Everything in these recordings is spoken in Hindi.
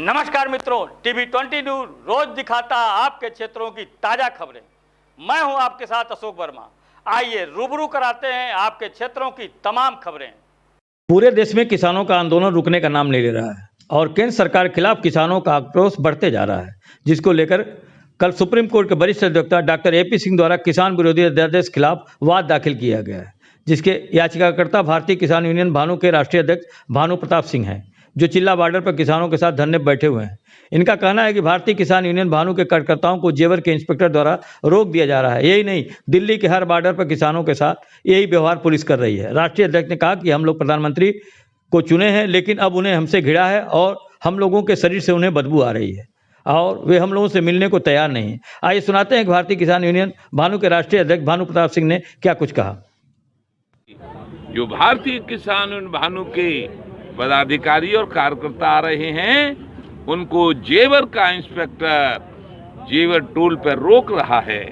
नमस्कार मित्रों, टीवी 20 न्यूज रोज दिखाता आपके क्षेत्रों की ताजा खबरें। मैं हूं आपके साथ अशोक वर्मा। आइए रूबरू कराते हैं आपके क्षेत्रों की तमाम खबरें। पूरे देश में किसानों का आंदोलन रुकने का नाम नहीं ले रहा है और केंद्र सरकार के खिलाफ किसानों का आक्रोश बढ़ते जा रहा है, जिसको लेकर कल सुप्रीम कोर्ट के वरिष्ठ अधिवक्ता डॉक्टर एपी सिंह द्वारा किसान विरोधी अध्यादेश के खिलाफ वाद दाखिल किया गया है, जिसके याचिकाकर्ता भारतीय किसान यूनियन भानु के राष्ट्रीय अध्यक्ष भानु प्रताप सिंह हैं, जो चिल्ला बॉर्डर पर किसानों के साथ धरने पर बैठे हुए हैं। इनका कहना है कि भारतीय किसान यूनियन भानु के कार्यकर्ताओं को जेवर के इंस्पेक्टर द्वारा रोक दिया जा रहा है। यही नहीं, दिल्ली के हर बॉर्डर पर किसानों के साथ यही व्यवहार पुलिस कर रही है। राष्ट्रीय अध्यक्ष ने कहा कि हम लोग प्रधानमंत्री को चुने हैं, लेकिन अब उन्हें हमसे घिरा है और हम लोगों के शरीर से उन्हें बदबू आ रही है और वे हम लोगों से मिलने को तैयार नहीं है। आइए सुनाते हैं कि भारतीय किसान यूनियन भानु के राष्ट्रीय अध्यक्ष भानु प्रताप सिंह ने क्या कुछ कहा। जो भारतीय किसान यूनियन भानु के पदाधिकारी और कार्यकर्ता आ रहे हैं, उनको जेवर का इंस्पेक्टर जेवर टोल पर रोक रहा है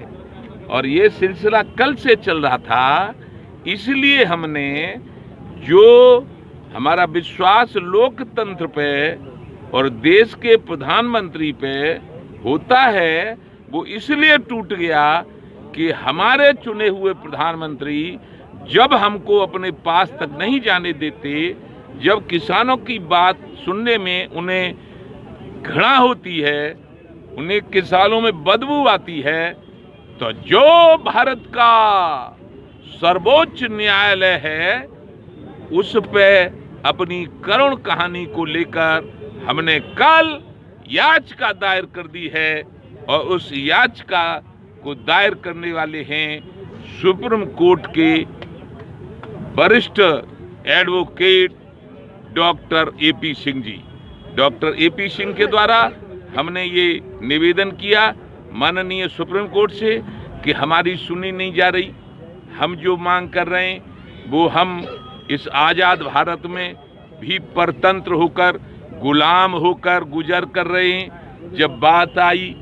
और ये सिलसिला कल से चल रहा था। इसलिए हमने जो हमारा विश्वास लोकतंत्र पे और देश के प्रधानमंत्री पे होता है, वो इसलिए टूट गया कि हमारे चुने हुए प्रधानमंत्री जब हमको अपने पास तक नहीं जाने देते, जब किसानों की बात सुनने में उन्हें घृणा होती है, उन्हें किसानों में बदबू आती है, तो जो भारत का सर्वोच्च न्यायालय है उस पे अपनी करुण कहानी को लेकर हमने कल याचिका दायर कर दी है और उस याचिका को दायर करने वाले हैं सुप्रीम कोर्ट के वरिष्ठ advocate doctor AP Singh ji. Doctor AP Singh के द्वारा हमने ये निवेदन किया माननीय सुप्रीम कोर्ट से कि हमारी सुनी नहीं जा रही। हम जो मांग कर रहे हैं वो हम इस आज़ाद भारत में भी परतंत्र होकर, गुलाम होकर गुजर कर रहे हैं। जब बात आई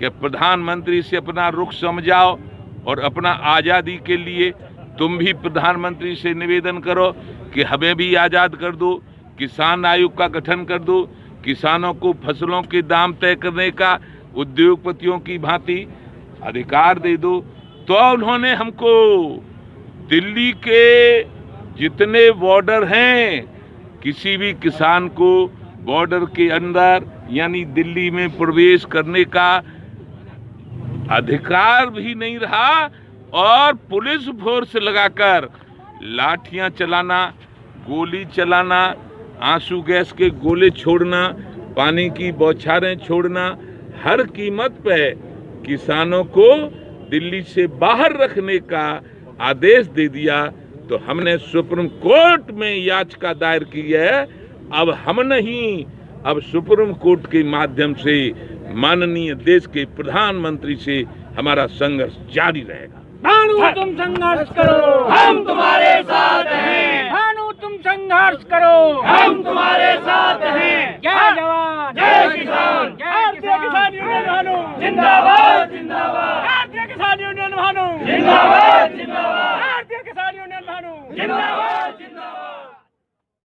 कि प्रधानमंत्री से अपना रुख समझाओ और अपना आज़ादी के लिए तुम भी प्रधानमंत्री से निवेदन करो कि हमें भी आज़ाद कर दो, किसान आयोग का गठन कर दो, किसानों को फसलों के दाम तय करने का उद्योगपतियों की भांति अधिकार दे दो, तो उन्होंने हमको दिल्ली के जितने बॉर्डर हैं, किसी भी किसान को बॉर्डर के अंदर यानी दिल्ली में प्रवेश करने का अधिकार भी नहीं रहा और पुलिस फोर्स लगाकर लाठियां चलाना, गोली चलाना, आंसू गैस के गोले छोड़ना, पानी की बौछारें छोड़ना, हर कीमत पे किसानों को दिल्ली से बाहर रखने का आदेश दे दिया। तो हमने सुप्रीम कोर्ट में याचिका दायर की है। अब हम नहीं, अब सुप्रीम कोर्ट के माध्यम से माननीय देश के प्रधानमंत्री से हमारा संघर्ष जारी रहेगा। भानु तुम संघर्ष करो, हम तुम्हारे साथ हैं। भानु तुम संघर्ष करो, हम तुम्हारे साथ हैं। जय जवान, जय किसान, भारतीय किसान यूनियन भानु जिंदाबाद, जिंदाबाद। भारतीय किसान यूनियन भानु जिंदाबाद।